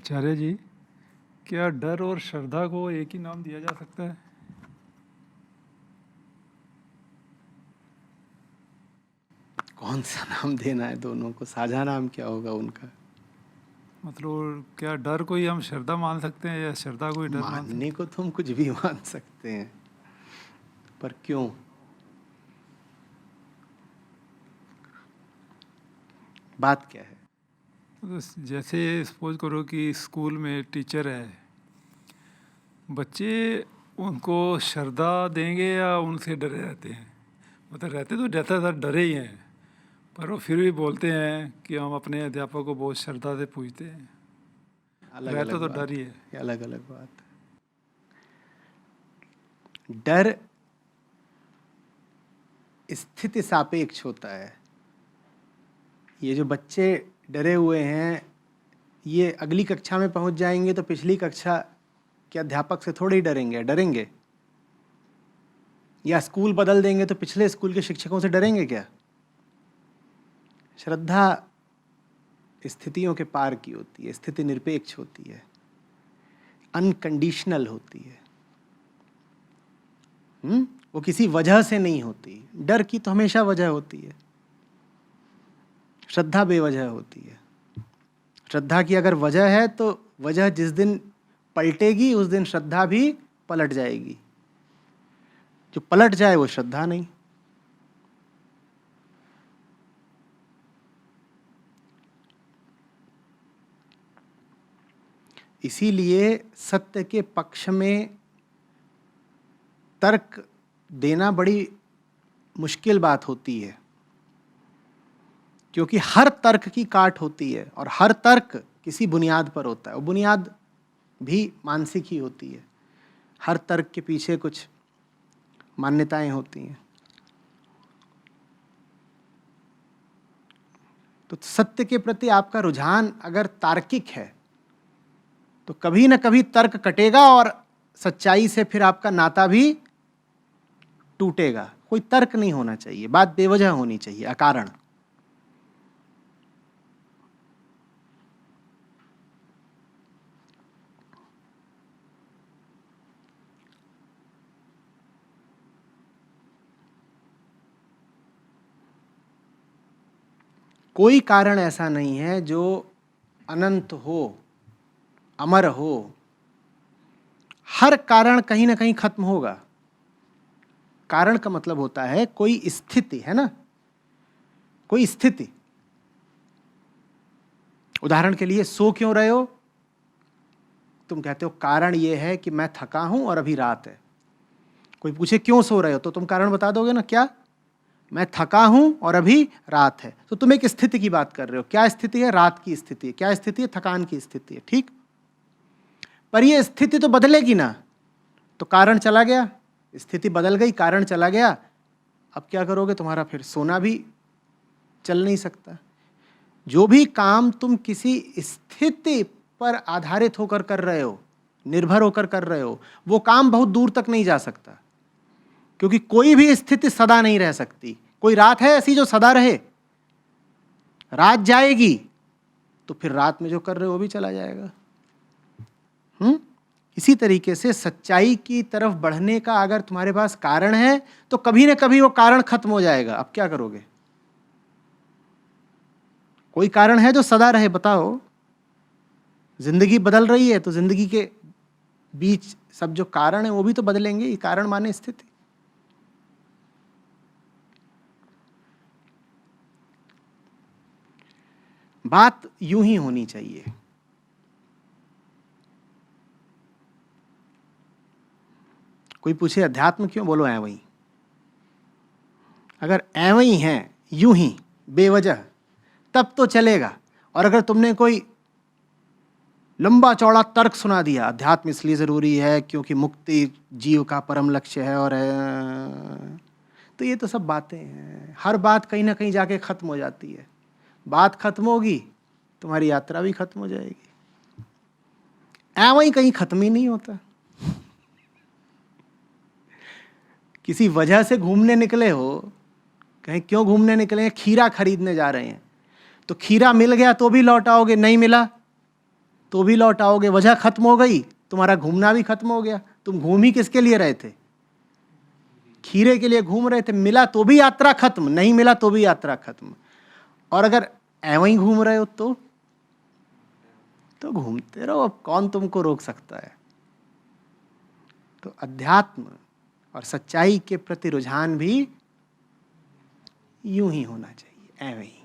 आचार्य जी, क्या डर और श्रद्धा को एक ही नाम दिया जा सकता है? कौन सा नाम देना है दोनों को? साझा नाम क्या होगा उनका? मतलब क्या डर को ही हम श्रद्धा मान सकते हैं या श्रद्धा को ही डर मान मानने सकते को तो हम कुछ भी मान सकते हैं, पर क्यों? बात क्या है? हैं? तो जैसे सपोज करो कि स्कूल में टीचर है, बच्चे उनको श्रद्धा देंगे या उनसे डरे रहते हैं? मतलब रहते तो ज़्यादातर डरे ही हैं, पर वो फिर भी बोलते हैं कि हम अपने अध्यापक को बहुत श्रद्धा से पूजते हैं। अलग रहता अलग तो डर बात ही है। है, अलग अलग बात है। डर स्थिति सापेक्ष होता है। ये जो बच्चे डरे हुए हैं, ये अगली कक्षा में पहुंच जाएंगे तो पिछली कक्षा के अध्यापक से थोड़े ही डरेंगे? या स्कूल बदल देंगे तो पिछले स्कूल के शिक्षकों से डरेंगे क्या? श्रद्धा स्थितियों के पार की होती है, स्थिति निरपेक्ष होती है, अनकंडीशनल होती है। वो किसी वजह से नहीं होती। डर की तो हमेशा वजह होती है, श्रद्धा बेवजह होती है। श्रद्धा की अगर वजह है तो वजह जिस दिन पलटेगी उस दिन श्रद्धा भी पलट जाएगी। जो पलट जाए वो श्रद्धा नहीं। इसीलिए सत्य के पक्ष में तर्क देना बड़ी मुश्किल बात होती है, क्योंकि हर तर्क की काट होती है और हर तर्क किसी बुनियाद पर होता है। वो बुनियाद भी मानसिक ही होती है। हर तर्क के पीछे कुछ मान्यताएं होती हैं। तो सत्य के प्रति आपका रुझान अगर तार्किक है तो कभी ना कभी तर्क कटेगा और सच्चाई से फिर आपका नाता भी टूटेगा। कोई तर्क नहीं होना चाहिए, बात बेवजह होनी चाहिए, अकारण। कोई कारण ऐसा नहीं है जो अनंत हो, अमर हो। हर कारण कहीं ना कहीं खत्म होगा। कारण का मतलब होता है कोई स्थिति, है ना, कोई स्थिति। उदाहरण के लिए, सो क्यों रहे हो? तुम कहते हो कारण यह है कि मैं थका हूं और अभी रात है। कोई पूछे क्यों सो रहे हो तो तुम कारण बता दोगे ना, क्या? मैं थका हूं और अभी रात है। तो तुम एक स्थिति की बात कर रहे हो। क्या स्थिति है? रात की स्थिति है। क्या स्थिति है? थकान की स्थिति है। ठीक, पर यह स्थिति तो बदलेगी ना। तो कारण चला गया, स्थिति बदल गई, कारण चला गया। अब क्या करोगे? तुम्हारा फिर सोना भी चल नहीं सकता। जो भी काम तुम किसी स्थिति पर आधारित होकर कर रहे हो, निर्भर होकर कर रहे हो, वो काम बहुत दूर तक नहीं जा सकता, क्योंकि कोई भी स्थिति सदा नहीं रह सकती। कोई रात है ऐसी जो सदा रहे? रात जाएगी तो फिर रात में जो कर रहे हो वो भी चला जाएगा। इसी तरीके से सच्चाई की तरफ बढ़ने का अगर तुम्हारे पास कारण है तो कभी ना कभी वो कारण खत्म हो जाएगा। अब क्या करोगे? कोई कारण है जो सदा रहे? बताओ। जिंदगी बदल रही है तो जिंदगी के बीच सब जो कारण है वो भी तो बदलेंगे। ये कारण माने स्थिति। बात यूं ही होनी चाहिए। कोई पूछे अध्यात्म क्यों? बोलो ऐ वही। अगर ऐ वही है, यूं ही बेवजह, तब तो चलेगा। और अगर तुमने कोई लंबा चौड़ा तर्क सुना दिया, अध्यात्म इसलिए जरूरी है क्योंकि मुक्ति जीव का परम लक्ष्य है, और तो ये तो सब बातें हैं। हर बात कहीं ना कहीं जाके खत्म हो जाती है। बात खत्म होगी, तुम्हारी यात्रा भी खत्म हो जाएगी। ऐ वही कहीं खत्म ही नहीं होता। किसी वजह से घूमने निकले हो, कहीं क्यों घूमने निकले हैं? खीरा खरीदने जा रहे हैं, तो खीरा मिल गया तो भी लौट आओगे, नहीं मिला तो भी लौट आओगे। वजह खत्म हो गई, तुम्हारा घूमना भी खत्म हो गया। तुम घूम ही किसके लिए रहे थे? खीरे के लिए घूम रहे थे। मिला तो भी यात्रा खत्म, नहीं मिला तो भी यात्रा खत्म। और अगर ऐਵੇਂ ही घूम रहे हो तो घूमते रहो, अब कौन तुमको रोक सकता है। तो अध्यात्म और सच्चाई के प्रति रुझान भी यूं ही होना चाहिए, ऐਵੇਂ ही।